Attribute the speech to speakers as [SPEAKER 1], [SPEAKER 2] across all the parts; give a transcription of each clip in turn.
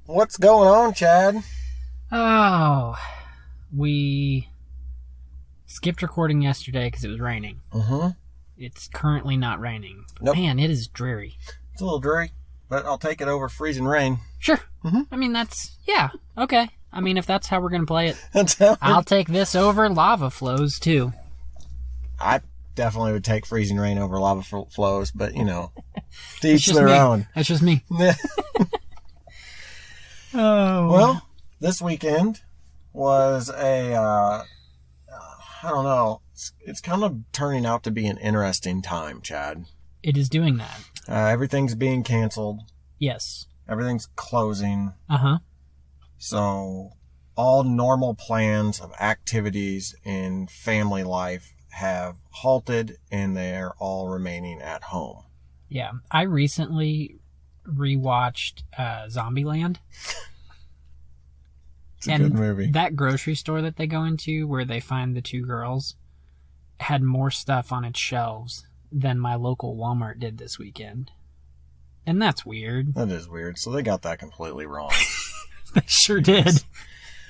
[SPEAKER 1] What's going on, Chad?
[SPEAKER 2] Oh, we skipped recording yesterday because it was raining.
[SPEAKER 1] Mm-hmm.
[SPEAKER 2] It's currently not raining.
[SPEAKER 1] Nope.
[SPEAKER 2] Man, it is dreary.
[SPEAKER 1] It's a little dreary, but I'll take it over freezing rain.
[SPEAKER 2] Sure.
[SPEAKER 1] Mm-hmm.
[SPEAKER 2] I mean, okay. I mean, if that's how we're going to play it,
[SPEAKER 1] I'll
[SPEAKER 2] take this over lava flows, too.
[SPEAKER 1] I definitely would take freezing rain over lava flows, but, you know, to each their own.
[SPEAKER 2] That's just me. Oh.
[SPEAKER 1] Well, this weekend was I don't know, it's kind of turning out to be an interesting time, Chad.
[SPEAKER 2] It is doing that.
[SPEAKER 1] Everything's being canceled.
[SPEAKER 2] Yes.
[SPEAKER 1] Everything's closing.
[SPEAKER 2] Uh-huh.
[SPEAKER 1] So all normal plans of activities in family life have halted, and they're all remaining at home.
[SPEAKER 2] Yeah. I recently rewatched Zombieland.
[SPEAKER 1] It's a good movie.
[SPEAKER 2] That grocery store that they go into where they find the two girls had more stuff on its shelves than my local Walmart did this weekend. And that's weird.
[SPEAKER 1] That is weird. So they got that completely wrong.
[SPEAKER 2] They sure did.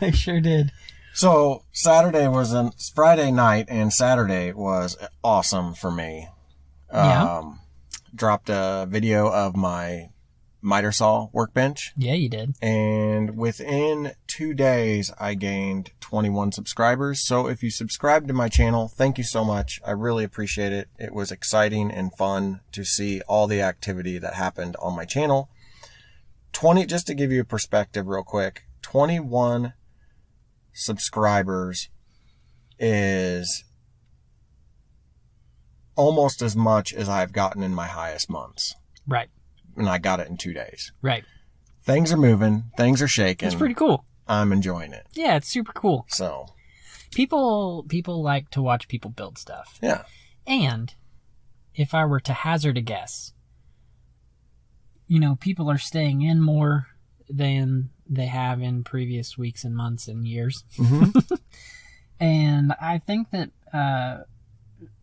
[SPEAKER 2] They sure did.
[SPEAKER 1] So Friday night and Saturday was awesome for me. Dropped a video of my miter saw workbench.
[SPEAKER 2] Yeah, you did.
[SPEAKER 1] And within 2 days, I gained 21 subscribers. So if you subscribe to my channel, thank you so much. I really appreciate it. It was exciting and fun to see all the activity that happened on my channel. Just to give you a perspective real quick, 21 subscribers is almost as much as I've gotten in my highest months.
[SPEAKER 2] Right.
[SPEAKER 1] And I got it in 2 days.
[SPEAKER 2] Right.
[SPEAKER 1] Things are moving. Things are shaking.
[SPEAKER 2] It's pretty cool.
[SPEAKER 1] I'm enjoying it.
[SPEAKER 2] Yeah, it's super cool.
[SPEAKER 1] So,
[SPEAKER 2] people like to watch people build stuff.
[SPEAKER 1] Yeah.
[SPEAKER 2] And if I were to hazard a guess, people are staying in more than they have in previous weeks and months and years.
[SPEAKER 1] Mm-hmm.
[SPEAKER 2] And I think that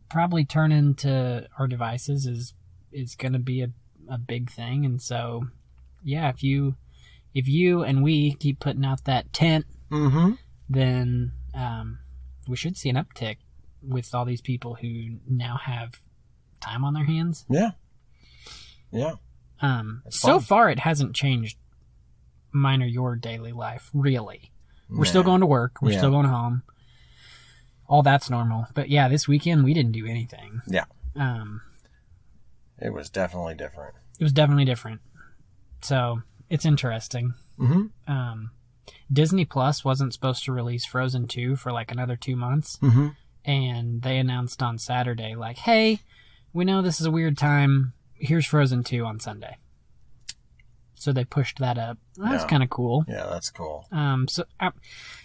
[SPEAKER 2] probably turning to our devices is going to be a big thing. And so, yeah, if you and we keep putting out that tent,
[SPEAKER 1] mm-hmm.
[SPEAKER 2] then we should see an uptick with all these people who now have time on their hands.
[SPEAKER 1] Yeah. Yeah.
[SPEAKER 2] So far, it hasn't changed mine or your daily life, really. We're still going to work. We're still going home. All that's normal. But yeah, this weekend, we didn't do anything.
[SPEAKER 1] Yeah. It was definitely different.
[SPEAKER 2] It was definitely different. So, it's interesting.
[SPEAKER 1] Mm-hmm.
[SPEAKER 2] Disney Plus wasn't supposed to release Frozen 2 for like another 2 months.
[SPEAKER 1] Mm-hmm.
[SPEAKER 2] And they announced on Saturday, like, hey, we know this is a weird time. Here's Frozen 2 on Sunday. So they pushed that up. That's kind of cool.
[SPEAKER 1] Yeah, that's cool.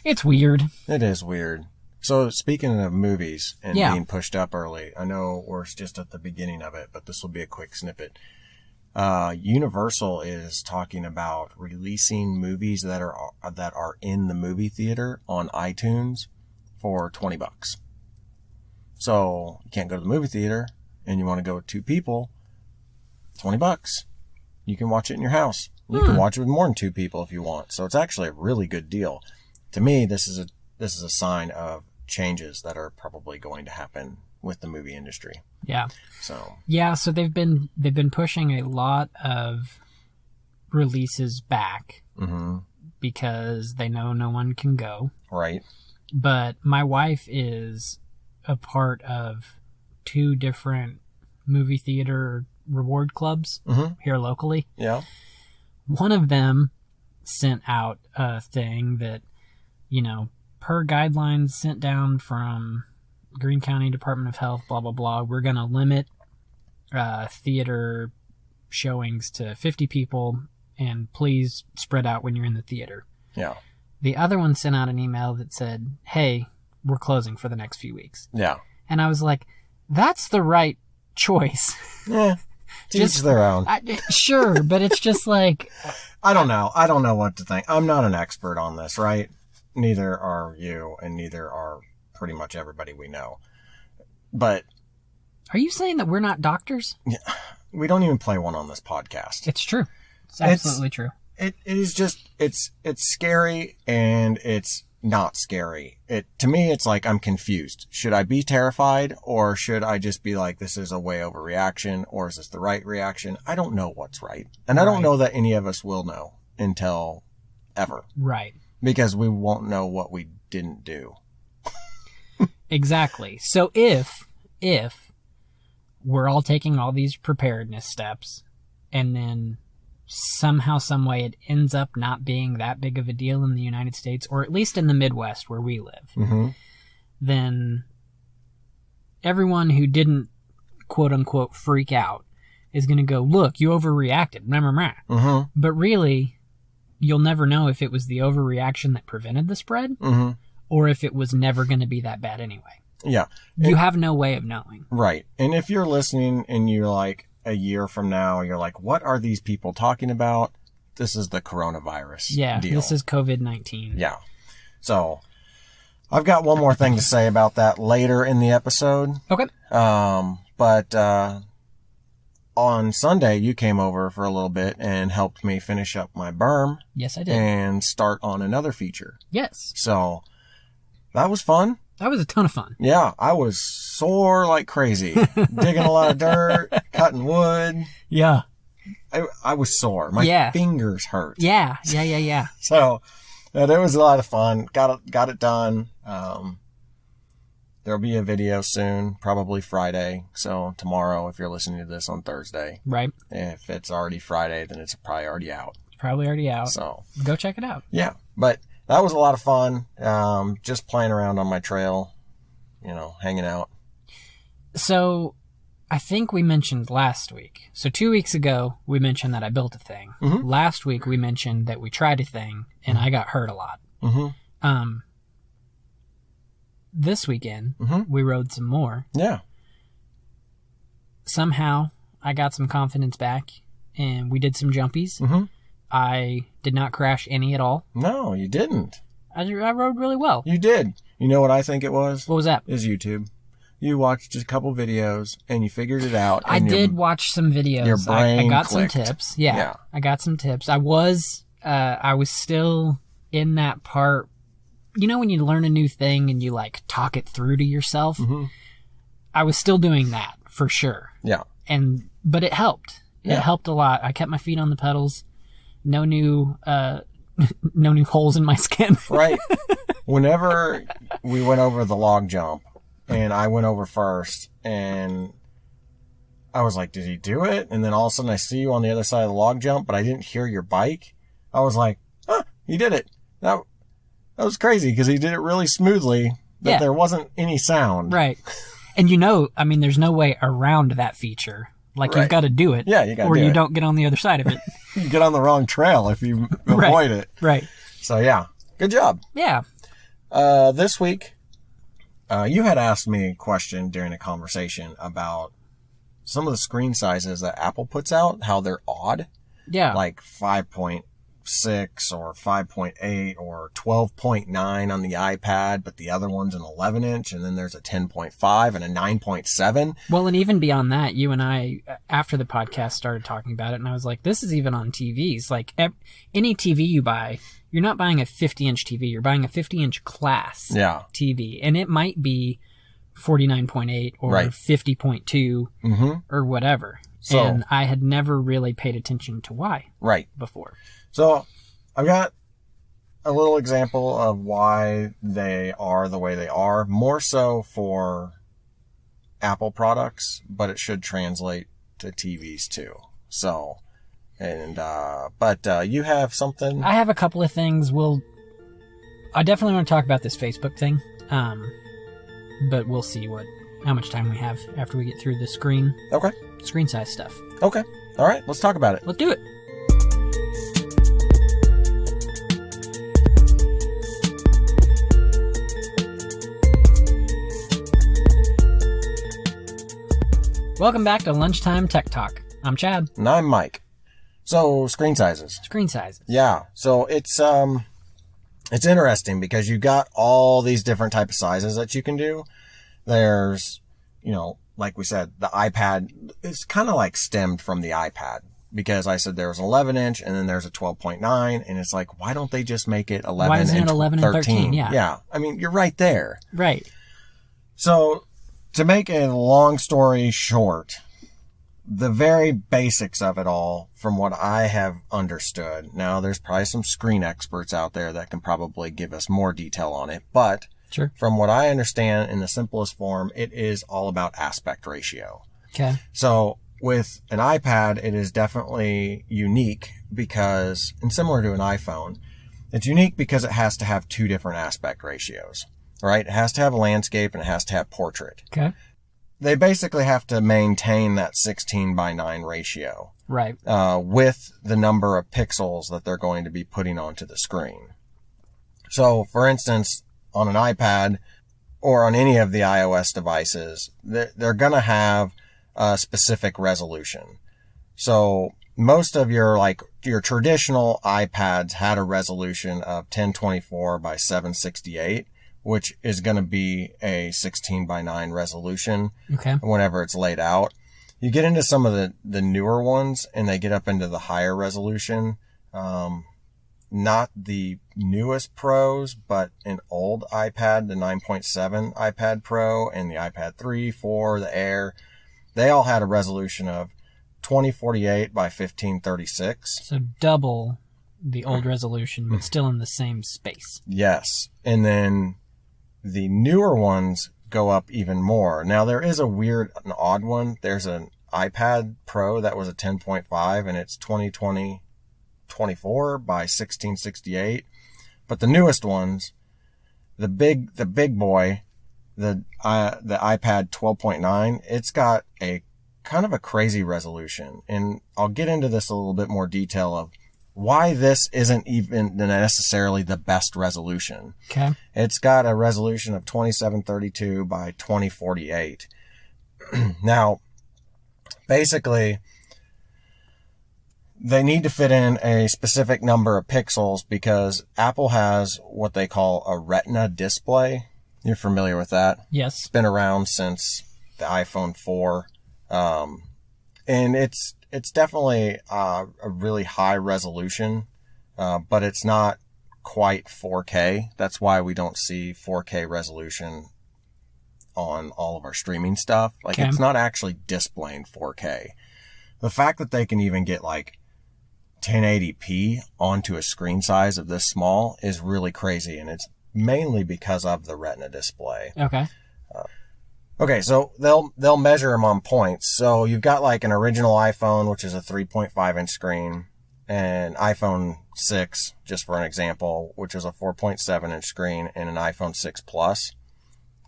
[SPEAKER 2] It's weird.
[SPEAKER 1] It is weird. So speaking of movies and being pushed up early, I know we're just at the beginning of it, but this will be a quick snippet. Universal is talking about releasing movies that are in the movie theater on iTunes for $20. So you can't go to the movie theater and you want to go with two people, $20. You can watch it in your house. You can watch it with more than two people if you want. So it's actually a really good deal. To me, this is a sign of changes that are probably going to happen with the movie industry.
[SPEAKER 2] Yeah.
[SPEAKER 1] So
[SPEAKER 2] they've been pushing a lot of releases back because they know no one can go.
[SPEAKER 1] Right.
[SPEAKER 2] But my wife is a part of 2 different movie theater reward clubs here locally.
[SPEAKER 1] Yeah.
[SPEAKER 2] One of them sent out a thing that, per guidelines sent down from Greene County Department of Health, blah, blah, blah, we're going to limit theater showings to 50 people, and please spread out when you're in the theater.
[SPEAKER 1] Yeah.
[SPEAKER 2] The other one sent out an email that said, hey, we're closing for the next few weeks.
[SPEAKER 1] Yeah.
[SPEAKER 2] And I was like, that's the right choice.
[SPEAKER 1] Yeah. Each their own.
[SPEAKER 2] Sure, but it's just like...
[SPEAKER 1] I don't know. I don't know what to think. I'm not an expert on this, right? Neither are you, and neither are pretty much everybody we know. But...
[SPEAKER 2] Are you saying that we're not doctors?
[SPEAKER 1] Yeah, we don't even play one on this podcast.
[SPEAKER 2] It's true. It's absolutely true.
[SPEAKER 1] it is just, it's scary and it's not scary. To me, it's like I'm confused. Should I be terrified, or should I just be like, this is a way overreaction, or is this the right reaction? I don't know what's right. And I don't know that any of us will know until ever.
[SPEAKER 2] Right.
[SPEAKER 1] Because we won't know what we didn't do.
[SPEAKER 2] Exactly. So if we're all taking all these preparedness steps, and then somehow, some way, it ends up not being that big of a deal in the United States, or at least in the Midwest where we live, then everyone who didn't, quote unquote, freak out is going to go, look, you overreacted. But really, you'll never know if it was the overreaction that prevented the spread, or if it was never going to be that bad anyway.
[SPEAKER 1] Yeah.
[SPEAKER 2] You have no way of knowing.
[SPEAKER 1] Right. And if you're listening and you're like, a year from now, you're like, what are these people talking about? This is the coronavirus deal.
[SPEAKER 2] This is COVID-19.
[SPEAKER 1] Yeah. So I've got one more thing to say about that later in the episode.
[SPEAKER 2] Okay.
[SPEAKER 1] But on Sunday, you came over for a little bit and helped me finish up my berm.
[SPEAKER 2] Yes, I did.
[SPEAKER 1] And start on another feature.
[SPEAKER 2] Yes.
[SPEAKER 1] So that was fun.
[SPEAKER 2] That was a ton of fun.
[SPEAKER 1] Yeah, I was sore like crazy. Digging a lot of dirt, cutting wood.
[SPEAKER 2] Yeah.
[SPEAKER 1] I was sore. My fingers hurt.
[SPEAKER 2] Yeah.
[SPEAKER 1] So it was a lot of fun. Got it done. There'll be a video soon, probably Friday. So tomorrow, if you're listening to this on Thursday.
[SPEAKER 2] Right.
[SPEAKER 1] If it's already Friday, then it's probably already out.
[SPEAKER 2] It's probably already out.
[SPEAKER 1] So
[SPEAKER 2] go check it out.
[SPEAKER 1] Yeah. But that was a lot of fun. Just playing around on my trail, hanging out.
[SPEAKER 2] So I think we mentioned last week. So 2 weeks ago, we mentioned that I built a thing. Last week, we mentioned that we tried a thing and I got hurt a lot. This weekend, we rode some more.
[SPEAKER 1] Yeah.
[SPEAKER 2] Somehow, I got some confidence back and we did some jumpies. I did not crash any at all.
[SPEAKER 1] No, you didn't.
[SPEAKER 2] I rode really well.
[SPEAKER 1] You did. You know what I think it was?
[SPEAKER 2] What was that?
[SPEAKER 1] Is YouTube. You watched just a couple videos and you figured it out.
[SPEAKER 2] I did watch some videos.
[SPEAKER 1] Your brain
[SPEAKER 2] I got
[SPEAKER 1] clicked.
[SPEAKER 2] some tips. Yeah, I got some tips. I was still in that part. You know when you learn a new thing and you like talk it through to yourself? I was still doing that for sure.
[SPEAKER 1] Yeah.
[SPEAKER 2] But it helped. It helped a lot. I kept my feet on the pedals. No new holes in my skin.
[SPEAKER 1] Right. Whenever we went over the log jump and I went over first and I was like, did he do it? And then all of a sudden I see you on the other side of the log jump, but I didn't hear your bike. I was like, he did it. That was crazy because he did it really smoothly, but there wasn't any sound.
[SPEAKER 2] Right. And there's no way around that feature. Like, you've got to do it.
[SPEAKER 1] Yeah, you got to do it.
[SPEAKER 2] Or you don't get on the other side of it.
[SPEAKER 1] You get on the wrong trail if you avoid it.
[SPEAKER 2] Right.
[SPEAKER 1] So, yeah. Good job.
[SPEAKER 2] Yeah.
[SPEAKER 1] This week, you had asked me a question during a conversation about some of the screen sizes that Apple puts out, how they're odd.
[SPEAKER 2] Yeah.
[SPEAKER 1] Like 5.6 or 5.8 or 12.9 on the iPad, but the other one's an 11-inch, and then there's a 10.5 and a 9.7.
[SPEAKER 2] Well, and even beyond that, you and I, after the podcast, started talking about it, and I was like, this is even on TVs. Like, any TV you buy, you're not buying a 50-inch TV. You're buying a 50-inch class TV, and it might be 49.8 or 50.2 or whatever. So, and I had never really paid attention to why before.
[SPEAKER 1] So I've got a little example of why they are the way they are, more so for Apple products, but it should translate to TVs too. So, but you have something?
[SPEAKER 2] I have a couple of things. I definitely want to talk about this Facebook thing. But we'll see how much time we have after we get through the screen size stuff.
[SPEAKER 1] Okay. All right. Let's talk about it.
[SPEAKER 2] Let's do it. Welcome back to Lunchtime Tech Talk. I'm Chad.
[SPEAKER 1] And I'm Mike. So, screen sizes. Yeah. So, it's interesting because you got all these different type of sizes that you can do. There's, like we said, the iPad is kind of like stemmed from the iPad because I said there was an 11 inch and then there's a 12.9, and it's like, why don't they just make it 11
[SPEAKER 2] why isn't
[SPEAKER 1] and
[SPEAKER 2] it 11 and 13? Yeah.
[SPEAKER 1] Yeah. I mean, you're right there.
[SPEAKER 2] Right.
[SPEAKER 1] So to make a long story short, the very basics of it all, from what I have understood, now there's probably some screen experts out there that can probably give us more detail on it, but
[SPEAKER 2] sure.
[SPEAKER 1] From what I understand in the simplest form, it is all about aspect ratio.
[SPEAKER 2] Okay.
[SPEAKER 1] So with an iPad, it is definitely unique because, and similar to an iPhone, it's unique because it has to have two different aspect ratios, right? It has to have a landscape and it has to have portrait.
[SPEAKER 2] Okay.
[SPEAKER 1] They basically have to maintain that 16:9 ratio.
[SPEAKER 2] Right.
[SPEAKER 1] With the number of pixels that they're going to be putting onto the screen. So, for instance, on an iPad or on any of the iOS devices, they're going to have a specific resolution. So, most of your traditional iPads had a resolution of 1024 by 768. Which is going to be a 16:9 resolution.
[SPEAKER 2] Okay.
[SPEAKER 1] Whenever it's laid out. You get into some of the newer ones and they get up into the higher resolution. Not the newest Pros, but an old iPad, the 9.7 iPad Pro and the iPad 3, 4, the Air. They all had a resolution of 2048 by 1536.
[SPEAKER 2] So double the old resolution, but still in the same space.
[SPEAKER 1] Yes. And then the newer ones go up even more. Now, there is an odd one. There's an iPad Pro that was a 10.5 and it's 2024 by 1668. But the newest ones, the big boy, the iPad 12.9, it's got a kind of a crazy resolution. And I'll get into this a little bit more detail of why this isn't even necessarily the best resolution.
[SPEAKER 2] Okay.
[SPEAKER 1] It's got a resolution of 2732 by 2048. Now, basically, they need to fit in a specific number of pixels because Apple has what they call a Retina display. You're familiar with that?
[SPEAKER 2] Yes.
[SPEAKER 1] It's been around since the iPhone 4. And it's definitely a really high resolution, but it's not quite 4K. That's why we don't see 4K resolution on all of our streaming stuff. Like, okay. It's not actually displaying 4K. The fact that they can even get like 1080p onto a screen size of this small is really crazy, and it's mainly because of the Retina display.
[SPEAKER 2] Okay.
[SPEAKER 1] Okay, so they'll measure them on points. So you've got like an original iPhone, which is a 3.5 inch screen, and iPhone 6, just for an example, which is a 4.7 inch screen, and an iPhone 6 Plus,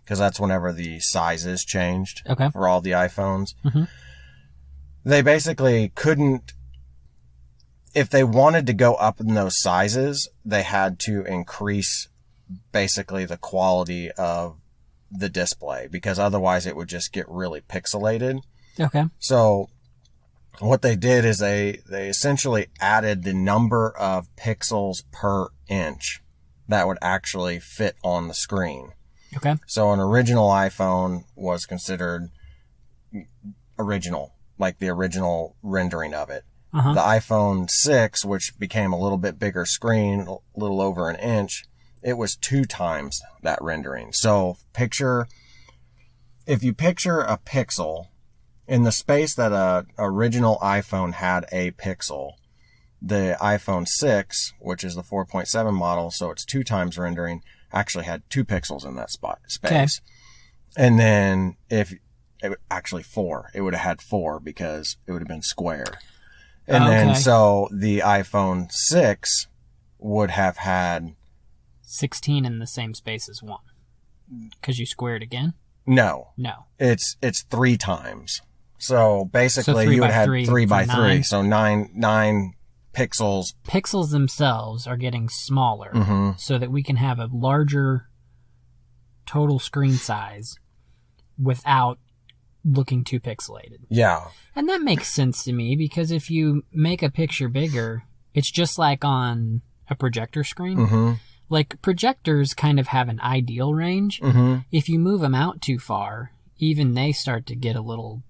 [SPEAKER 1] because that's whenever the sizes changed for all the iPhones. Mm-hmm. They basically couldn't, if they wanted to go up in those sizes, they had to increase basically the quality of the display, because otherwise it would just get really pixelated. Okay. So what they did is they essentially added the number of pixels per inch that would actually fit on the screen. Okay. So an original iPhone was considered original, like the original rendering of it. Uh-huh. The iPhone 6, which became a little bit bigger screen, a little over an inch, it was 2 times that rendering. So if you picture a pixel in the space that a original iPhone had a pixel, the iPhone 6, which is the 4.7 model, so it's 2 times rendering, actually had 2 pixels in that space. Okay. And then actually 4, it would have had 4 because it would have been square. And then so the iPhone 6 would have had
[SPEAKER 2] 16 in the same space as 1. Because you squared again?
[SPEAKER 1] No. It's 3 times. So basically you would have 3 by 3. So 9 pixels.
[SPEAKER 2] Pixels themselves are getting smaller so that we can have a larger total screen size without looking too pixelated. Yeah. And that makes sense to me, because if you make a picture bigger, it's just like on a projector screen. Mm-hmm. Like, projectors kind of have an ideal range. Mm-hmm. If you move them out too far, even they start to get a little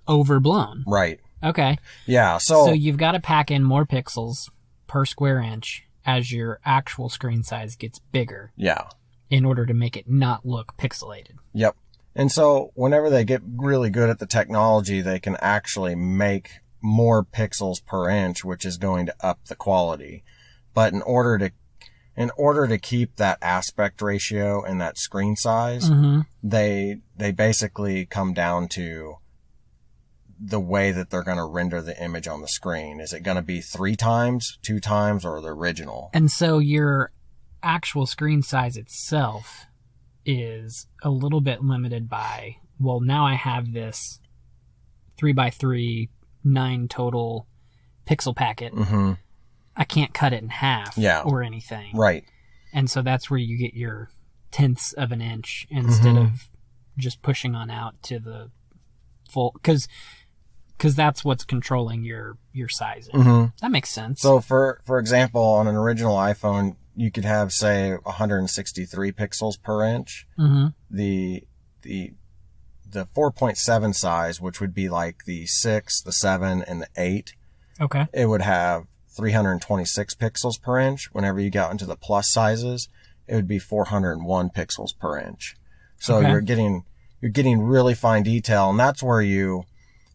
[SPEAKER 2] overblown.
[SPEAKER 1] Right.
[SPEAKER 2] Okay.
[SPEAKER 1] Yeah.
[SPEAKER 2] So you've got to pack in more pixels per square inch as your actual screen size gets bigger.
[SPEAKER 1] Yeah.
[SPEAKER 2] In order to make it not look pixelated.
[SPEAKER 1] Yep. And so whenever they get really good at the technology, they can actually make more pixels per inch, which is going to up the quality. But in order to keep that aspect ratio and that screen size, they basically come down to the way that they're going to render the image on the screen. Is it going to be 3 times, 2 times, or the original? And
[SPEAKER 2] so your actual screen size itself is a little bit limited by, well, now I have this 3x3 9 total pixel packet. I can't cut it in half or anything.
[SPEAKER 1] Right.
[SPEAKER 2] And so that's where you get your tenths of an inch instead of just pushing on out to the full, because that's what's controlling your sizing. That makes sense.
[SPEAKER 1] So for example, on an original iPhone, you could have, say, 163 pixels per inch. The 4.7 size, which would be like the 6, the 7, and the 8.
[SPEAKER 2] Okay.
[SPEAKER 1] It would have 326 pixels per inch. Whenever you got into the plus sizes, it would be 401 pixels per inch. So you're getting really fine detail, and that's where you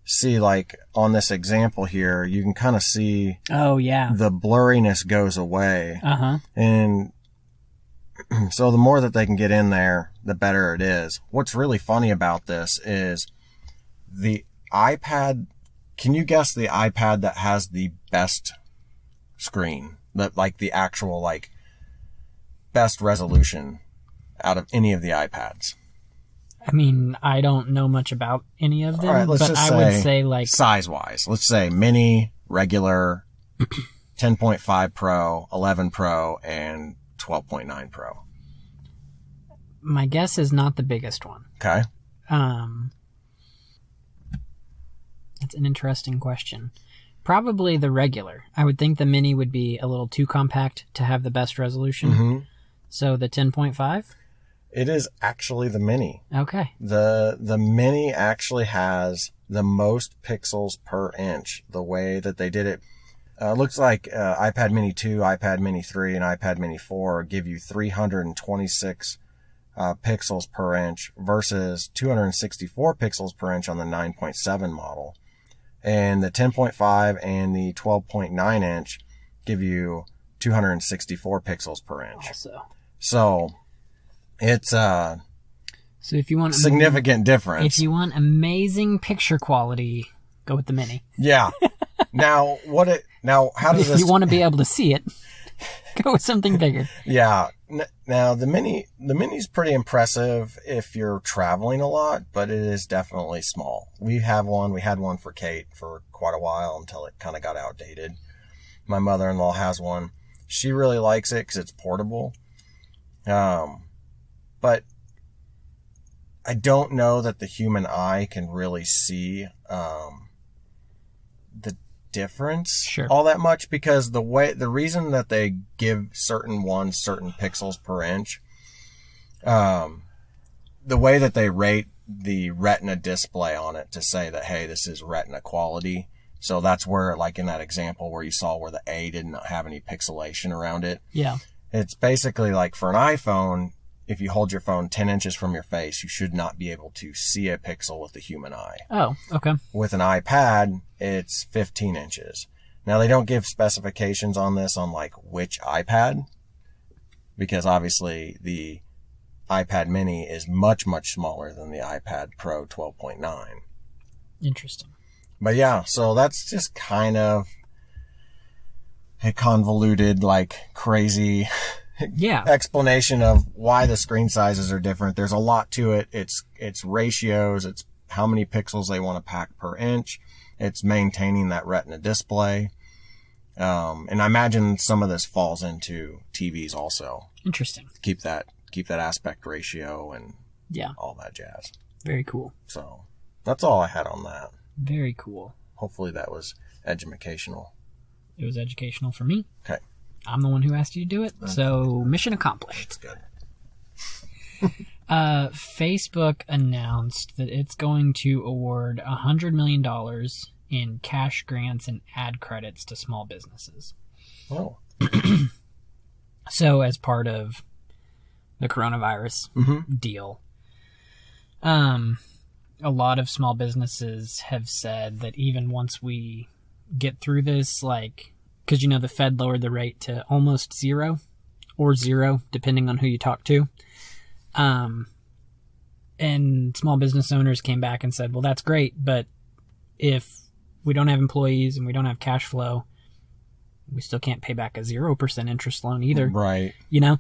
[SPEAKER 1] see, like on this example here, you can kind of see the blurriness goes away. And so the more that they can get in there, the better it is. What's really funny about this is the iPad. Can you guess the iPad that has the best screen, that like the actual like best resolution out of any of the iPads?
[SPEAKER 2] I mean, I don't know much about any of them,
[SPEAKER 1] all right,
[SPEAKER 2] but I would say like
[SPEAKER 1] size-wise, let's say mini, regular, 10.5 Pro, 11 Pro, and 12.9 Pro.
[SPEAKER 2] My guess is not the biggest one.
[SPEAKER 1] Okay.
[SPEAKER 2] That's an interesting question. Probably the regular. I would think the mini would be a little too compact to have the best resolution. So the 10.5?
[SPEAKER 1] It is actually the mini.
[SPEAKER 2] Okay.
[SPEAKER 1] The mini actually has the most pixels per inch. The way that they did it, looks like iPad Mini 2, iPad Mini 3, and iPad Mini 4 give you 326 pixels per inch versus 264 pixels per inch on the 9.7 model. And the 10.5 and the 12.9 inch give you 264 pixels per inch. So it's
[SPEAKER 2] so if you want
[SPEAKER 1] significant difference.
[SPEAKER 2] If you want amazing picture quality, go with the mini.
[SPEAKER 1] Yeah. How does
[SPEAKER 2] if you want to be able to see it, go with something bigger.
[SPEAKER 1] Yeah. Now the mini's pretty impressive if you're traveling a lot, but it is definitely small. We had one for Kate for quite a while until it kind of got outdated. My mother-in-law has one. She really likes it because it's portable. But I don't know that the human eye can really see the difference all that much, because the reason that they give certain ones certain pixels per inch, the way that they rate the retina display on it to say that, hey, this is retina quality. So that's where, like in that example where you saw where the A didn't have any pixelation around it.
[SPEAKER 2] Yeah.
[SPEAKER 1] It's basically like for an iPhone, if you hold your phone 10 inches from your face, you should not be able to see a pixel with the human eye.
[SPEAKER 2] Oh, okay.
[SPEAKER 1] With an iPad, it's 15 inches. Now, they don't give specifications on this on like which iPad, because obviously the iPad mini is much, much smaller than the iPad Pro 12.9.
[SPEAKER 2] Interesting.
[SPEAKER 1] But yeah, so that's just kind of a convoluted, like crazy explanation of why the screen sizes are different. There's a lot to it. It's ratios. It's how many pixels they want to pack per inch. It's maintaining that retina display. And I imagine some of this falls into TVs also.
[SPEAKER 2] Interesting.
[SPEAKER 1] Keep that aspect ratio and all that jazz.
[SPEAKER 2] Very cool.
[SPEAKER 1] So that's all I had on that.
[SPEAKER 2] Very cool.
[SPEAKER 1] Hopefully that was educational.
[SPEAKER 2] It was educational for me.
[SPEAKER 1] Okay.
[SPEAKER 2] I'm the one who asked you to do it, so mission accomplished.
[SPEAKER 1] That's
[SPEAKER 2] good. Facebook announced that it's going to award $100 million in cash grants and ad credits to small businesses.
[SPEAKER 1] Oh.
[SPEAKER 2] So as part of the coronavirus deal, a lot of small businesses have said that even once we get through this, like, because, you know, the Fed lowered the rate to almost zero or zero, depending on who you talk to. And small business owners came back and said, well, that's great, but if we don't have employees and we don't have cash flow, we still can't pay back a 0% interest loan either.
[SPEAKER 1] Right.
[SPEAKER 2] You know?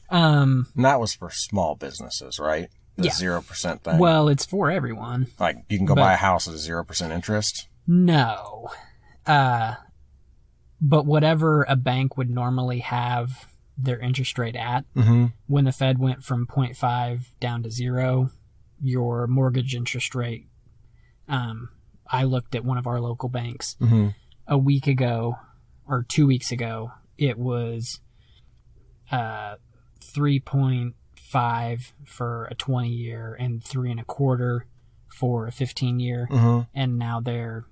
[SPEAKER 1] And that was for small businesses, right? The 0% thing.
[SPEAKER 2] Well, it's for everyone.
[SPEAKER 1] Like, you can go buy a house at a 0% interest?
[SPEAKER 2] No. But whatever a bank would normally have their interest rate at, when the Fed went from 0.5 down to 0, your mortgage interest rate, I looked at one of our local banks a week ago, or 2 weeks ago, it was 3.5 for a 20-year and 3.25 for a 15-year, and now they're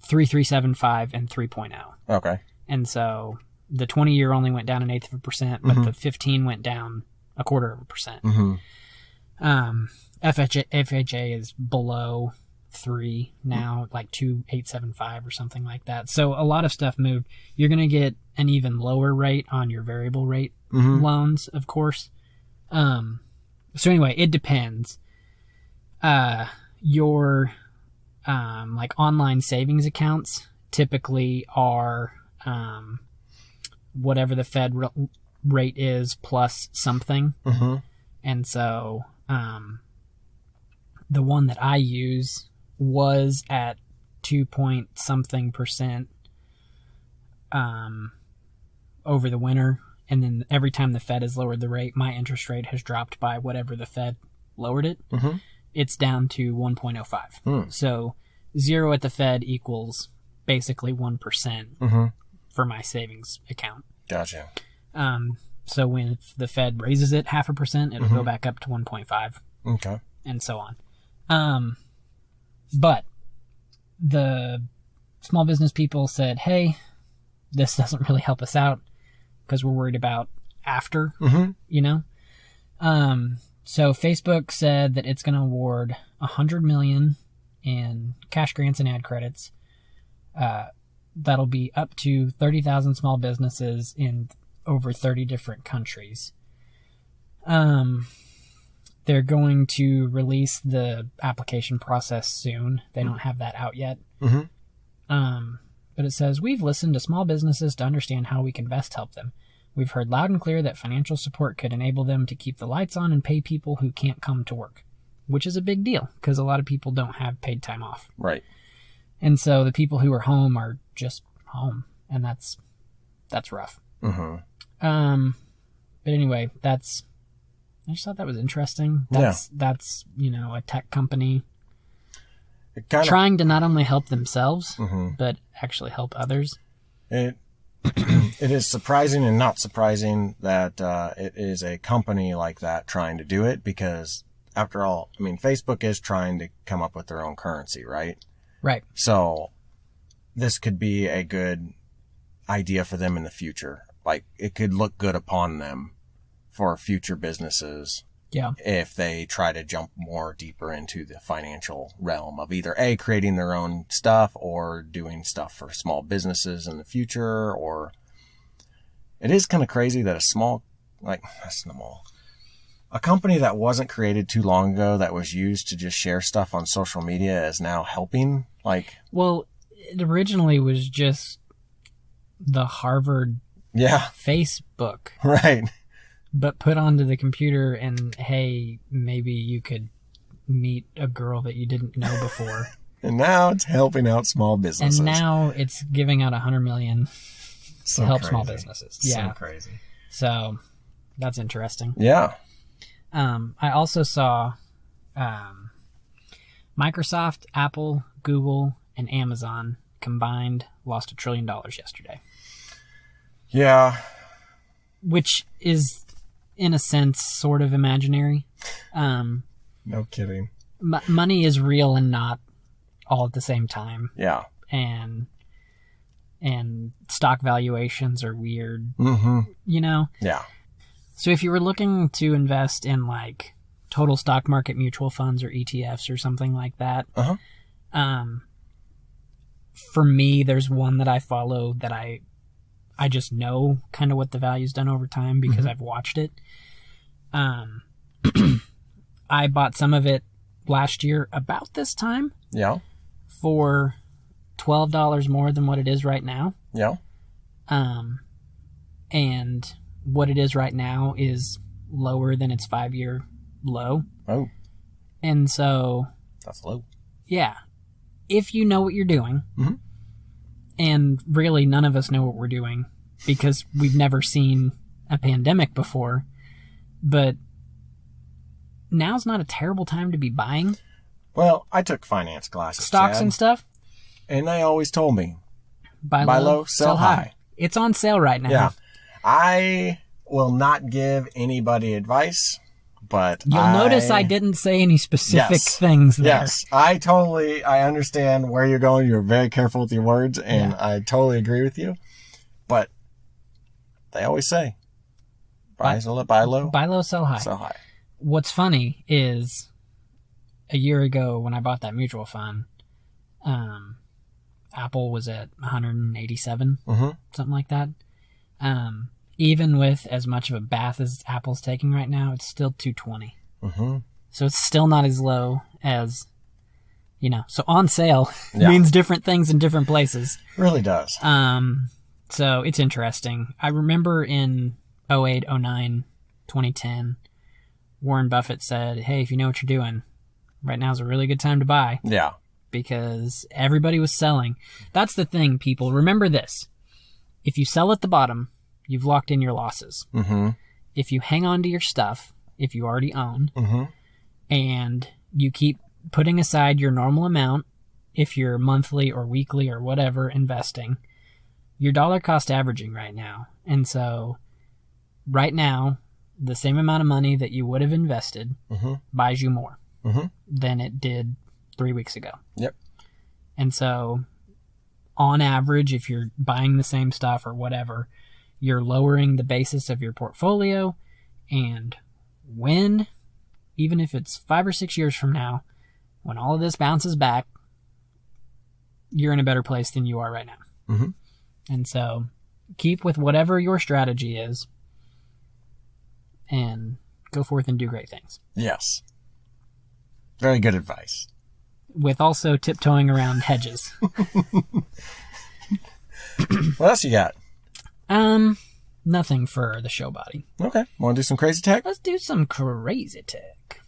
[SPEAKER 2] 3.375 and 3.0.
[SPEAKER 1] Okay.
[SPEAKER 2] And so the 20-year only went down 0.1%, but the 15 went down 0.25%. FHA is below 3 now, like 2.875 or something like that. So a lot of stuff moved. You're going to get an even lower rate on your variable rate loans, of course. So anyway, it depends. Your like online savings accounts typically are whatever the Fed rate is plus something. And so the one that I use was at 2-point-something% over the winter. And then every time the Fed has lowered the rate, my interest rate has dropped by whatever the Fed lowered it. It's down to 1.05. So 0 at the Fed equals basically 1% for my savings account.
[SPEAKER 1] Gotcha.
[SPEAKER 2] So when the Fed raises it 0.5%, it'll go back up to 1.5.
[SPEAKER 1] Okay.
[SPEAKER 2] And so on. But the small business people said, hey, this doesn't really help us out because we're worried about after, you know? So Facebook said that it's going to award $100 million in cash grants and ad credits. That'll be up to 30,000 small businesses in over 30 different countries. They're going to release the application process soon. They don't have that out yet. But it says, we've listened to small businesses to understand how we can best help them. We've heard loud and clear that financial support could enable them to keep the lights on and pay people who can't come to work, which is a big deal because a lot of people don't have paid time off.
[SPEAKER 1] Right.
[SPEAKER 2] And so the people who are home are just home, and that's rough. But anyway, I just thought that was interesting. That's, you know, a tech company trying to not only help themselves, but actually help others.
[SPEAKER 1] It is surprising and not surprising that it is a company like that trying to do it because, after all, I mean, Facebook is trying to come up with their own currency, right?
[SPEAKER 2] Right.
[SPEAKER 1] So this could be a good idea for them in the future. Like, it could look good upon them for future businesses.
[SPEAKER 2] Yeah.
[SPEAKER 1] If they try to jump more deeper into the financial realm of either creating their own stuff or doing stuff for small businesses in the future. Or it is kind of crazy that a company that wasn't created too long ago that was used to just share stuff on social media is now helping. Well,
[SPEAKER 2] it originally was just the Harvard Facebook.
[SPEAKER 1] Right.
[SPEAKER 2] But put onto the computer and, hey, maybe you could meet a girl that you didn't know before.
[SPEAKER 1] And now it's helping out small businesses.
[SPEAKER 2] And now it's giving out $100 million to help small businesses.
[SPEAKER 1] So crazy.
[SPEAKER 2] So that's interesting.
[SPEAKER 1] Yeah.
[SPEAKER 2] I also saw Microsoft, Apple, Google, and Amazon combined lost $1 trillion yesterday.
[SPEAKER 1] Yeah.
[SPEAKER 2] Which is, in a sense, sort of imaginary.
[SPEAKER 1] No kidding.
[SPEAKER 2] Money is real and not all at the same time.
[SPEAKER 1] Yeah.
[SPEAKER 2] And stock valuations are weird.
[SPEAKER 1] Mm-hmm.
[SPEAKER 2] You know?
[SPEAKER 1] Yeah.
[SPEAKER 2] So if you were looking to invest in like total stock market mutual funds or ETFs or something like that, for me, there's one that I follow that I just know kind of what the value's done over time because I've watched it. I bought some of it last year about this time.
[SPEAKER 1] Yeah.
[SPEAKER 2] For $12 more than what it is right now.
[SPEAKER 1] Yeah.
[SPEAKER 2] And what it is right now is lower than its 5-year low.
[SPEAKER 1] Oh.
[SPEAKER 2] And so...
[SPEAKER 1] That's low.
[SPEAKER 2] Yeah. If you know what you're doing, and really none of us know what we're doing because we've never seen a pandemic before, but now's not a terrible time to be buying.
[SPEAKER 1] Well, I took finance classes,
[SPEAKER 2] stocks,
[SPEAKER 1] Chad,
[SPEAKER 2] and stuff.
[SPEAKER 1] And they always told me,
[SPEAKER 2] buy
[SPEAKER 1] low, sell high.
[SPEAKER 2] It's on sale right now.
[SPEAKER 1] Yeah. I will not give anybody advice, but
[SPEAKER 2] you'll notice I didn't say any specific things there.
[SPEAKER 1] Yes. I understand where you're going. You're very careful with your words, and I totally agree with you. But they always say, buy low,
[SPEAKER 2] sell high.
[SPEAKER 1] Sell high.
[SPEAKER 2] What's funny is a year ago when I bought that mutual fund, Apple was at 187, something like that. Even with as much of a bath as Apple's taking right now, it's still 220. So it's still not as low as, so on sale means different things in different places.
[SPEAKER 1] Really does.
[SPEAKER 2] So it's interesting. I remember in 08, 09, 2010, Warren Buffett said, hey, if you know what you're doing, right now is a really good time to buy.
[SPEAKER 1] Yeah.
[SPEAKER 2] Because everybody was selling. That's the thing, people. Remember this. If you sell at the bottom, you've locked in your losses. If you hang on to your stuff, if you already own, and you keep putting aside your normal amount, if you're monthly or weekly or whatever investing, you're dollar cost averaging right now. And so right now, the same amount of money that you would have invested buys you more than it did 3 weeks ago.
[SPEAKER 1] Yep.
[SPEAKER 2] And so on average, if you're buying the same stuff or whatever, you're lowering the basis of your portfolio. And when, even if it's 5 or 6 years from now, when all of this bounces back, you're in a better place than you are right now. And so keep with whatever your strategy is and go forth and do great things.
[SPEAKER 1] Yes. Very good advice.
[SPEAKER 2] With also tiptoeing around hedges.
[SPEAKER 1] What else you got?
[SPEAKER 2] Nothing for the show body.
[SPEAKER 1] Okay. Want to do some crazy tech?
[SPEAKER 2] Let's do some crazy tech.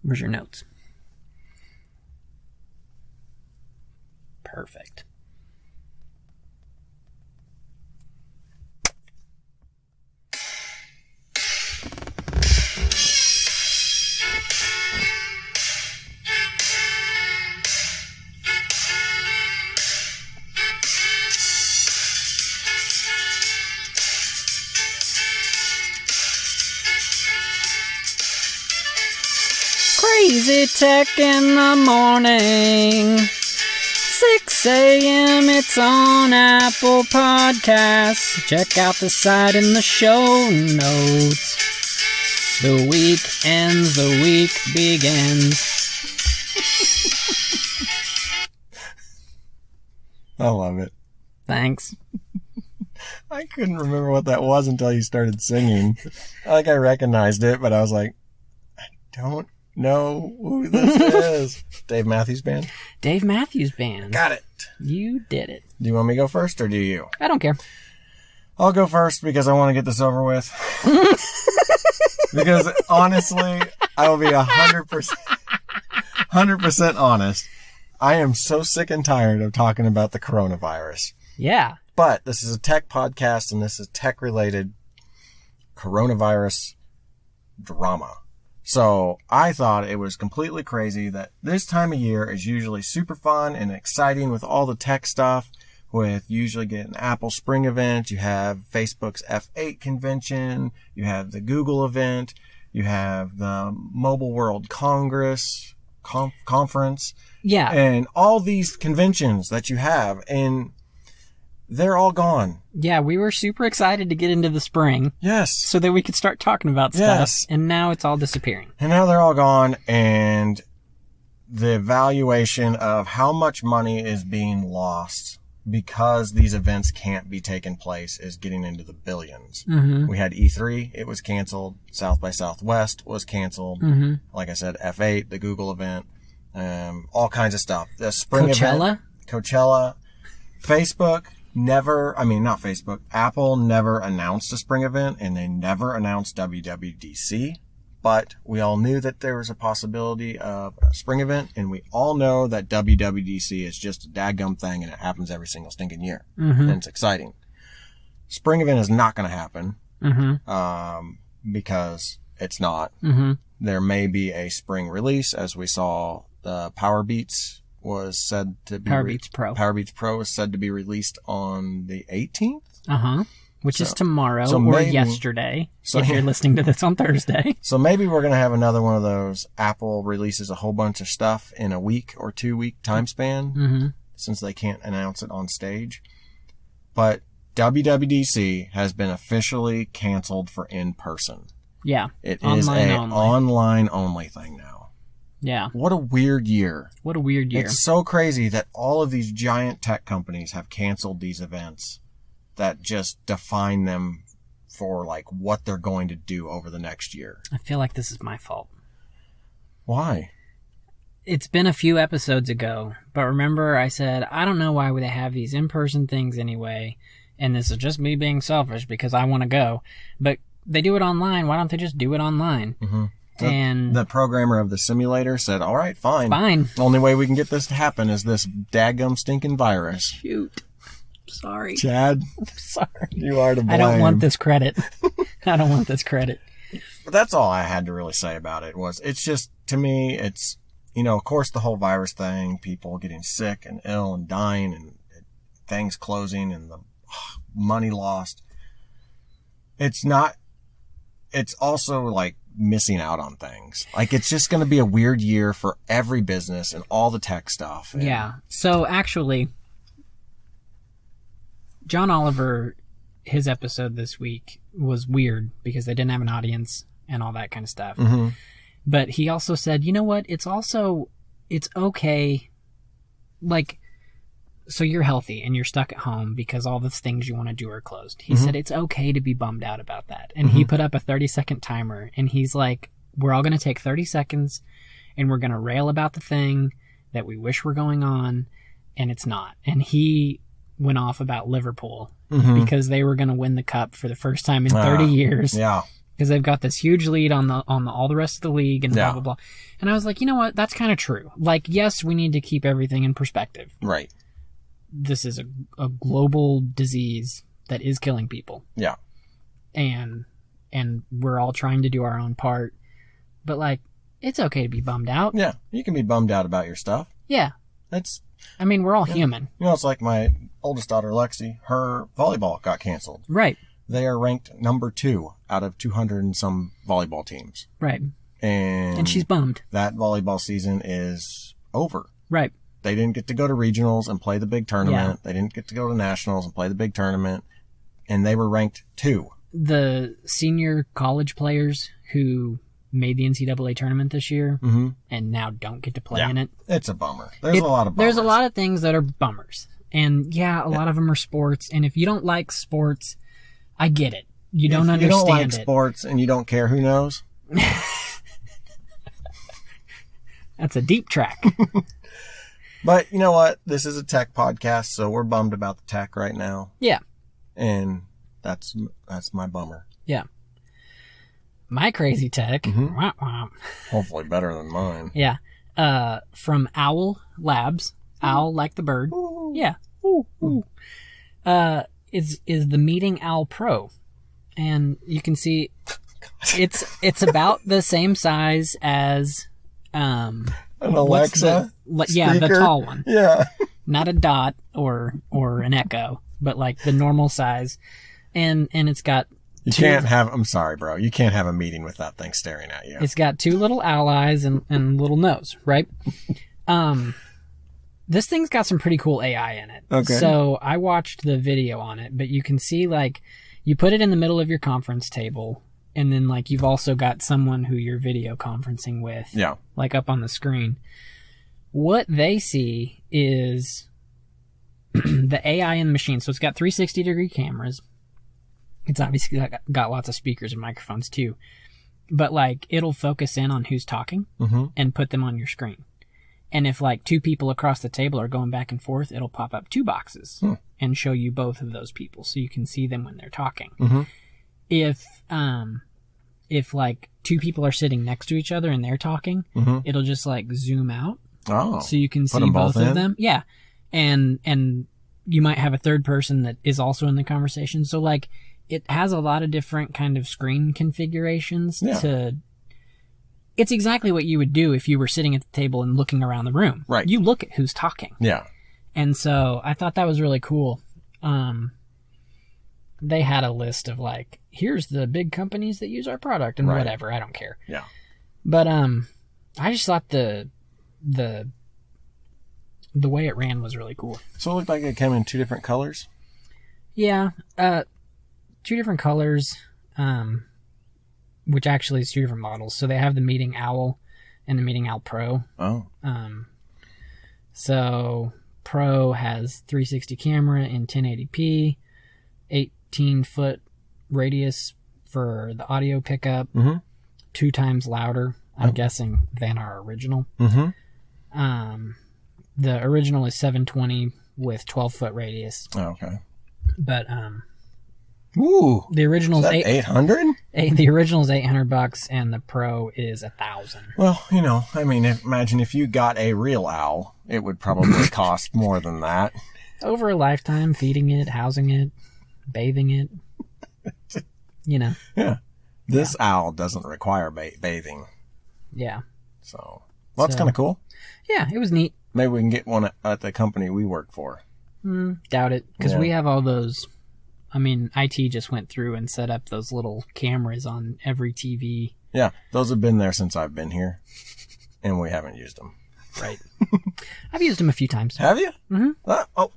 [SPEAKER 2] Where's your notes? Perfect. Crazy Tech in the morning. 6 a.m. It's on Apple Podcasts. Check out the site in the show notes. The week ends, the week begins.
[SPEAKER 1] I love it.
[SPEAKER 2] Thanks.
[SPEAKER 1] I couldn't remember what that was until you started singing. I recognized it, but I was like, I don't know who this is. Dave Matthews Band?
[SPEAKER 2] Dave Matthews Band.
[SPEAKER 1] Got it.
[SPEAKER 2] You did it.
[SPEAKER 1] Do you want me to go first, or do you?
[SPEAKER 2] I don't care.
[SPEAKER 1] I'll go first because I want to get this over with. Because honestly, I will be 100% honest. I am so sick and tired of talking about the coronavirus.
[SPEAKER 2] Yeah.
[SPEAKER 1] But this is a tech podcast, and this is tech-related coronavirus drama. So I thought it was completely crazy that this time of year is usually super fun and exciting with all the tech stuff. with usually getting Apple Spring event. You have Facebook's F8 convention. You have the Google event. You have the Mobile World Congress conference.
[SPEAKER 2] Yeah.
[SPEAKER 1] And all these conventions that you have, and they're all gone.
[SPEAKER 2] Yeah, we were super excited to get into the spring.
[SPEAKER 1] Yes.
[SPEAKER 2] So that we could start talking about stuff.
[SPEAKER 1] Yes.
[SPEAKER 2] And now it's all disappearing.
[SPEAKER 1] And now they're all gone, and the valuation of how much money is being lost because these events can't be taken place is getting into the billions.
[SPEAKER 2] Mm-hmm.
[SPEAKER 1] We had E3, it was canceled. South by Southwest was canceled.
[SPEAKER 2] Mm-hmm.
[SPEAKER 1] Like I said, F8, the Google event, all kinds of stuff. The spring
[SPEAKER 2] Coachella?
[SPEAKER 1] event, Coachella, Apple never announced a spring event, and they never announced WWDC. But we all knew that there was a possibility of a spring event, and we all know that WWDC is just a dadgum thing, and it happens every single stinking year.
[SPEAKER 2] Mm-hmm.
[SPEAKER 1] And it's exciting. Spring event is not going to happen, because it's not.
[SPEAKER 2] Mm-hmm.
[SPEAKER 1] There may be a spring release, as we saw the Power Beats was said to be...
[SPEAKER 2] Power Beats Pro.
[SPEAKER 1] Power Beats Pro was said to be released on the 18th.
[SPEAKER 2] Uh-huh. Which is tomorrow or
[SPEAKER 1] maybe,
[SPEAKER 2] yesterday, if you're listening to this on Thursday.
[SPEAKER 1] So maybe we're going to have another one of those. Apple releases a whole bunch of stuff in a week or 2 week time span, since they can't announce it on stage. But WWDC has been officially canceled for in-person.
[SPEAKER 2] Yeah.
[SPEAKER 1] It is an online-only thing now.
[SPEAKER 2] Yeah.
[SPEAKER 1] What a weird year.
[SPEAKER 2] What a weird year.
[SPEAKER 1] It's so crazy that all of these giant tech companies have canceled these events that just define them for like what they're going to do over the next year.
[SPEAKER 2] I feel like this is my fault.
[SPEAKER 1] Why?
[SPEAKER 2] It's been a few episodes ago, but remember I said, I don't know why they have these in-person things anyway, and this is just me being selfish because I want to go, but they do it online. Why don't they just do it online?
[SPEAKER 1] Mm-hmm.
[SPEAKER 2] And
[SPEAKER 1] the programmer of the simulator said, all right, fine.
[SPEAKER 2] Fine.
[SPEAKER 1] The only way we can get this to happen is this daggum stinking virus.
[SPEAKER 2] Shoot. Sorry.
[SPEAKER 1] Chad.
[SPEAKER 2] I'm sorry.
[SPEAKER 1] You are to blame.
[SPEAKER 2] I don't want this credit. I don't want this credit.
[SPEAKER 1] But that's all I had to really say about it. It's just, to me, it's, of course the whole virus thing, people getting sick and ill and dying and things closing and the money lost. It's also like missing out on things. Like, it's just going to be a weird year for every business and all the tech stuff. And
[SPEAKER 2] yeah. So actually, John Oliver, his episode this week was weird because they didn't have an audience and all that kind of stuff.
[SPEAKER 1] Mm-hmm.
[SPEAKER 2] But he also said, you know what? It's okay. Like, so you're healthy and you're stuck at home because all the things you want to do are closed. He said it's okay to be bummed out about that. And he put up a 30-second timer and he's like, we're all going to take 30 seconds and we're going to rail about the thing that we wish were going on and it's not. And he went off about Liverpool because they were going to win the cup for the first time in 30 years.
[SPEAKER 1] Yeah.
[SPEAKER 2] Because they've got this huge lead on all the rest of the league and blah, blah, blah. And I was like, you know what? That's kind of true. Like, yes, we need to keep everything in perspective.
[SPEAKER 1] Right.
[SPEAKER 2] This is a global disease that is killing people.
[SPEAKER 1] Yeah.
[SPEAKER 2] And we're all trying to do our own part. But, like, it's okay to be bummed out.
[SPEAKER 1] Yeah. You can be bummed out about your stuff.
[SPEAKER 2] Yeah. We're all human.
[SPEAKER 1] It's like my oldest daughter, Lexi, her volleyball got canceled.
[SPEAKER 2] Right.
[SPEAKER 1] They are ranked number 2 out of 200 and some volleyball teams.
[SPEAKER 2] Right.
[SPEAKER 1] And
[SPEAKER 2] she's bummed.
[SPEAKER 1] That volleyball season is over.
[SPEAKER 2] Right.
[SPEAKER 1] They didn't get to go to regionals and play the big tournament. Yeah. They didn't get to go to nationals and play the big tournament. And they were ranked 2.
[SPEAKER 2] The senior college players who made the NCAA tournament this year and now don't get to play in it.
[SPEAKER 1] It's a bummer. There's a lot of bummers.
[SPEAKER 2] There's a lot of things that are bummers. And yeah, a lot of them are sports. And if you don't like sports, I get it. You don't understand it.
[SPEAKER 1] You don't like sports and you don't care, who knows?
[SPEAKER 2] That's a deep track.
[SPEAKER 1] But you know what? This is a tech podcast, so we're bummed about the tech right now.
[SPEAKER 2] Yeah.
[SPEAKER 1] And that's my bummer.
[SPEAKER 2] Yeah. My crazy tech. Womp womp.
[SPEAKER 1] Hopefully better than mine.
[SPEAKER 2] Yeah. From Owl Labs. Owl like the bird. Ooh. Yeah. Ooh. Is the Meeting Owl Pro. And you can see it's about the same size as
[SPEAKER 1] an Alexa
[SPEAKER 2] the tall one.
[SPEAKER 1] Yeah.
[SPEAKER 2] Not a Dot or an Echo, but like the normal size, and it's got.
[SPEAKER 1] I'm sorry, bro. You can't have a meeting with that thing staring at you.
[SPEAKER 2] It's got 2 little owl eyes and little nose, right? This thing's got some pretty cool AI in it.
[SPEAKER 1] Okay.
[SPEAKER 2] So I watched the video on it, but you can see like you put it in the middle of your conference table, and then like you've also got someone who you're video conferencing with, like up on the screen. What they see is the AI in the machine. So it's got 360-degree cameras. It's obviously got lots of speakers and microphones too. But like it'll focus in on who's talking and put them on your screen. And if like 2 people across the table are going back and forth, it'll pop up 2 boxes and show you both of those people so you can see them when they're talking. If like 2 people are sitting next to each other and they're talking, it'll just like zoom out.
[SPEAKER 1] Oh.
[SPEAKER 2] So you can see both of them. Yeah. And you might have a third person that is also in the conversation. So like it has a lot of different kind of screen configurations it's exactly what you would do if you were sitting at the table and looking around the room.
[SPEAKER 1] Right.
[SPEAKER 2] You look at who's talking.
[SPEAKER 1] Yeah.
[SPEAKER 2] And so I thought that was really cool. They had a list of like, here's the big companies that use our product and whatever. I don't care.
[SPEAKER 1] Yeah.
[SPEAKER 2] But I just thought the way it ran was really cool.
[SPEAKER 1] So it looked like it came in 2 different colors?
[SPEAKER 2] Yeah. 2 different colors, which actually is 2 different models. So they have the Meeting Owl and the Meeting Owl Pro.
[SPEAKER 1] Oh.
[SPEAKER 2] So Pro has 360 camera in 1080p, 18-foot radius for the audio pickup, 2 times louder, I'm guessing, than our original. The original is 720 with 12-foot radius.
[SPEAKER 1] Oh, okay.
[SPEAKER 2] But
[SPEAKER 1] ooh,
[SPEAKER 2] the original is
[SPEAKER 1] 800.
[SPEAKER 2] The original is $800, and the Pro is $1,000.
[SPEAKER 1] Well, you know, I mean, imagine if you got a real owl, it would probably cost more than that.
[SPEAKER 2] Over a lifetime, feeding it, housing it, bathing it. You know.
[SPEAKER 1] Yeah. This owl doesn't require bathing.
[SPEAKER 2] Yeah.
[SPEAKER 1] So, well, that's kind of cool.
[SPEAKER 2] Yeah, it was neat.
[SPEAKER 1] Maybe we can get one at the company we work for.
[SPEAKER 2] Doubt it, because we have all those. I mean, IT just went through and set up those little cameras on every TV.
[SPEAKER 1] Yeah, those have been there since I've been here, and we haven't used them.
[SPEAKER 2] Right. I've used them a few times.
[SPEAKER 1] Have you?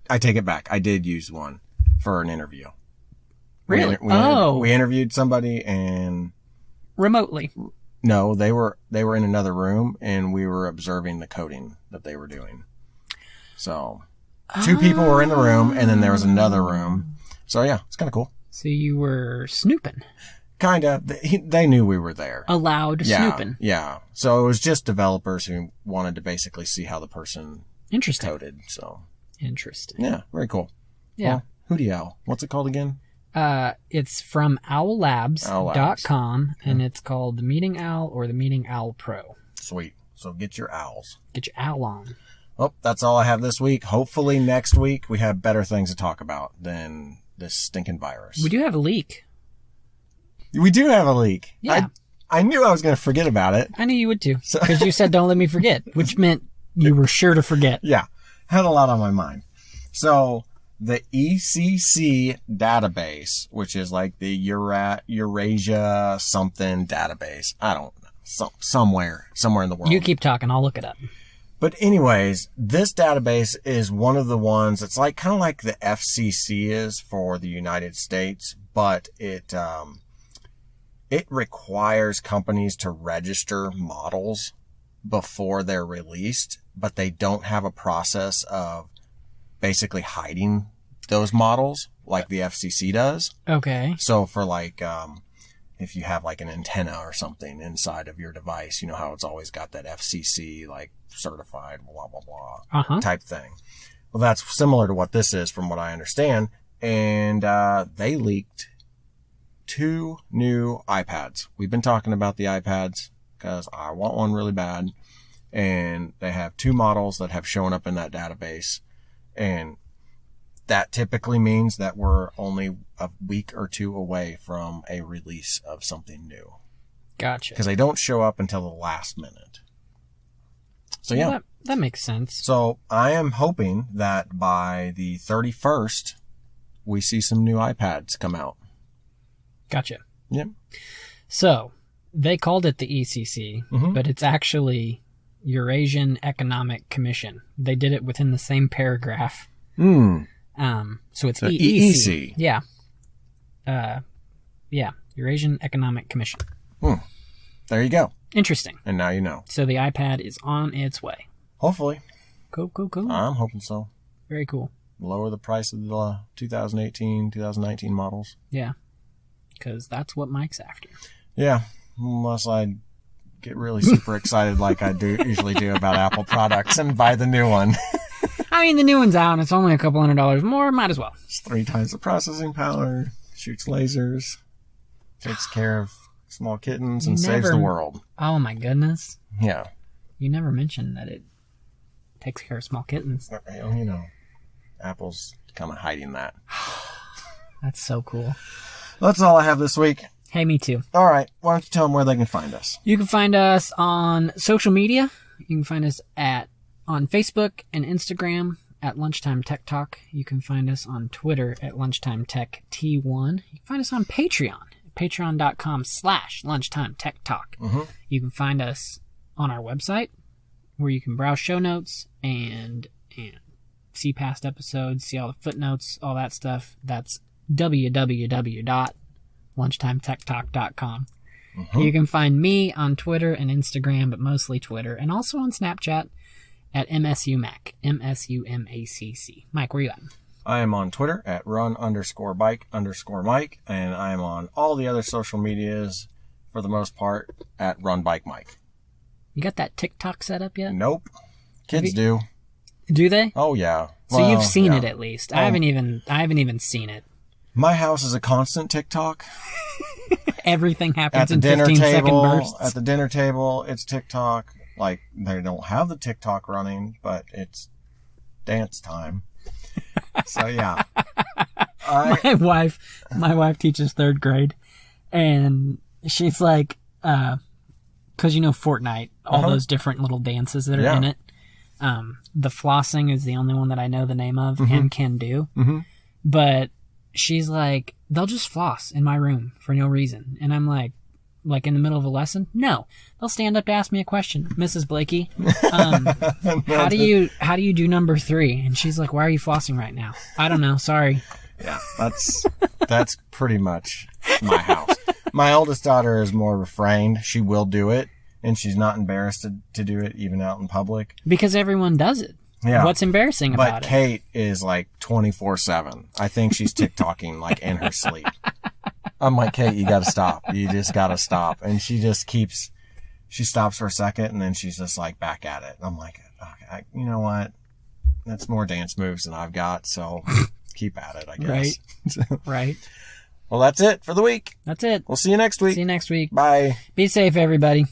[SPEAKER 1] I take it back. I did use one for an interview.
[SPEAKER 2] Really?
[SPEAKER 1] We interviewed somebody and
[SPEAKER 2] remotely.
[SPEAKER 1] No, they were in another room, and we were observing the coding that they were doing. So 2 people were in the room, and then there was another room. So yeah, it's kind of cool.
[SPEAKER 2] So you were snooping.
[SPEAKER 1] Kind of. They knew we were there.
[SPEAKER 2] Allowed snooping.
[SPEAKER 1] Yeah. So it was just developers who wanted to basically see how the person coded. So
[SPEAKER 2] interesting.
[SPEAKER 1] Yeah, very cool.
[SPEAKER 2] Yeah.
[SPEAKER 1] Well, Hootie Owl. What's it called again?
[SPEAKER 2] It's from owllabs.com, and it's called the Meeting Owl or the Meeting Owl Pro.
[SPEAKER 1] Sweet. So get your owls.
[SPEAKER 2] Get your owl on.
[SPEAKER 1] Well, that's all I have this week. Hopefully next week we have better things to talk about than this stinking virus.
[SPEAKER 2] We do have a leak.
[SPEAKER 1] We do have a leak.
[SPEAKER 2] Yeah.
[SPEAKER 1] I knew I was going to forget about it.
[SPEAKER 2] I knew you would too, because you said don't let me forget, which meant you were sure to forget.
[SPEAKER 1] Yeah. Had a lot on my mind. So the ECC database, which is like the Eurasia something database. I don't know. Somewhere in the world.
[SPEAKER 2] You keep talking. I'll look it up.
[SPEAKER 1] But anyways, this database is one of the ones, it's like kind of like the FCC is for the United States, but it requires companies to register models before they're released, but they don't have a process of basically hiding those models like the FCC does.
[SPEAKER 2] Okay.
[SPEAKER 1] So for like, if you have like an antenna or something inside of your device, you know how it's always got that FCC like certified blah blah blah type thing. Well, that's similar to what this is from what I understand. And they leaked 2 new iPads. We've been talking about the iPads because I want one really bad. And they have 2 models that have shown up in that database. And that typically means that we're only a week or 2 away from a release of something new.
[SPEAKER 2] Gotcha.
[SPEAKER 1] Because they don't show up until the last minute. So yeah.
[SPEAKER 2] That makes sense.
[SPEAKER 1] So I am hoping that by the 31st, we see some new iPads come out.
[SPEAKER 2] Gotcha.
[SPEAKER 1] Yep.
[SPEAKER 2] So they called it the ECC, but it's actually Eurasian Economic Commission. They did it within the same paragraph. So it's EEC. Yeah. Eurasian Economic Commission.
[SPEAKER 1] There you go.
[SPEAKER 2] Interesting.
[SPEAKER 1] And now you know.
[SPEAKER 2] So the iPad is on its way.
[SPEAKER 1] Hopefully.
[SPEAKER 2] Cool.
[SPEAKER 1] I'm hoping so.
[SPEAKER 2] Very cool.
[SPEAKER 1] Lower the price of the 2018, 2019 models.
[SPEAKER 2] Yeah. Because that's what Mike's after.
[SPEAKER 1] Yeah. Unless I get really super excited like I usually do about Apple products and buy the new one.
[SPEAKER 2] I mean, the new one's out and it's only a couple $100 more. Might as well.
[SPEAKER 1] It's 3 times the processing power. Shoots lasers. Takes care of small kittens and saves the world.
[SPEAKER 2] Oh my goodness.
[SPEAKER 1] Yeah.
[SPEAKER 2] You never mentioned that it takes care of small kittens.
[SPEAKER 1] You know, Apple's kind of hiding that.
[SPEAKER 2] That's so cool.
[SPEAKER 1] That's all I have this week.
[SPEAKER 2] Hey, me too.
[SPEAKER 1] All right. Why don't you tell them where they can find us?
[SPEAKER 2] You can find us on social media. You can find us on Facebook and Instagram at Lunchtime Tech Talk. You can find us on Twitter at LunchTimeTechT1. You can find us on Patreon. Patreon.com/LunchTimeTechTalk. You can find us on our website where you can browse show notes and see past episodes, see all the footnotes, all that stuff. That's www.lunchtimetechtalk.com. You can find me on Twitter and Instagram, but mostly Twitter, and also on Snapchat at MSUMAC, MSUMACC. Mike, where you at?
[SPEAKER 1] I am on Twitter at run_bike_Mike, and I am on all the other social medias, for the most part, at runbikemike.
[SPEAKER 2] You got that TikTok set up yet?
[SPEAKER 1] Nope. Kids do.
[SPEAKER 2] Do they?
[SPEAKER 1] Oh yeah.
[SPEAKER 2] So you've seen it at least. I haven't even seen it.
[SPEAKER 1] My house is a constant TikTok.
[SPEAKER 2] Everything happens in 15-second bursts.
[SPEAKER 1] At the dinner table, it's TikTok. Like, they don't have the TikTok running, but it's dance time. So yeah.
[SPEAKER 2] My wife teaches 3rd grade, and she's like, because you know Fortnite, all those different little dances that are in it. The flossing is the only one that I know the name of and can do. But she's like, they'll just floss in my room for no reason. And I'm like in the middle of a lesson? No. They'll stand up to ask me a question. Mrs. Blakey, how do you do number 3? And she's like, why are you flossing right now? I don't know. Sorry.
[SPEAKER 1] Yeah, that's pretty much my house. My oldest daughter is more refrained. She will do it, and she's not embarrassed to do it even out in public.
[SPEAKER 2] Because everyone does it. Yeah. What's embarrassing about it?
[SPEAKER 1] But Kate is like 24/7. I think she's TikToking like in her sleep. I'm like, Kate, you gotta stop. You just gotta stop. And she just she stops for a second and then she's just like back at it. I'm like, okay, you know what? That's more dance moves than I've got. So keep at it, I guess.
[SPEAKER 2] Right. Right.
[SPEAKER 1] Well, that's it for the week.
[SPEAKER 2] That's it.
[SPEAKER 1] We'll see you next week.
[SPEAKER 2] See you next week.
[SPEAKER 1] Bye.
[SPEAKER 2] Be safe, everybody.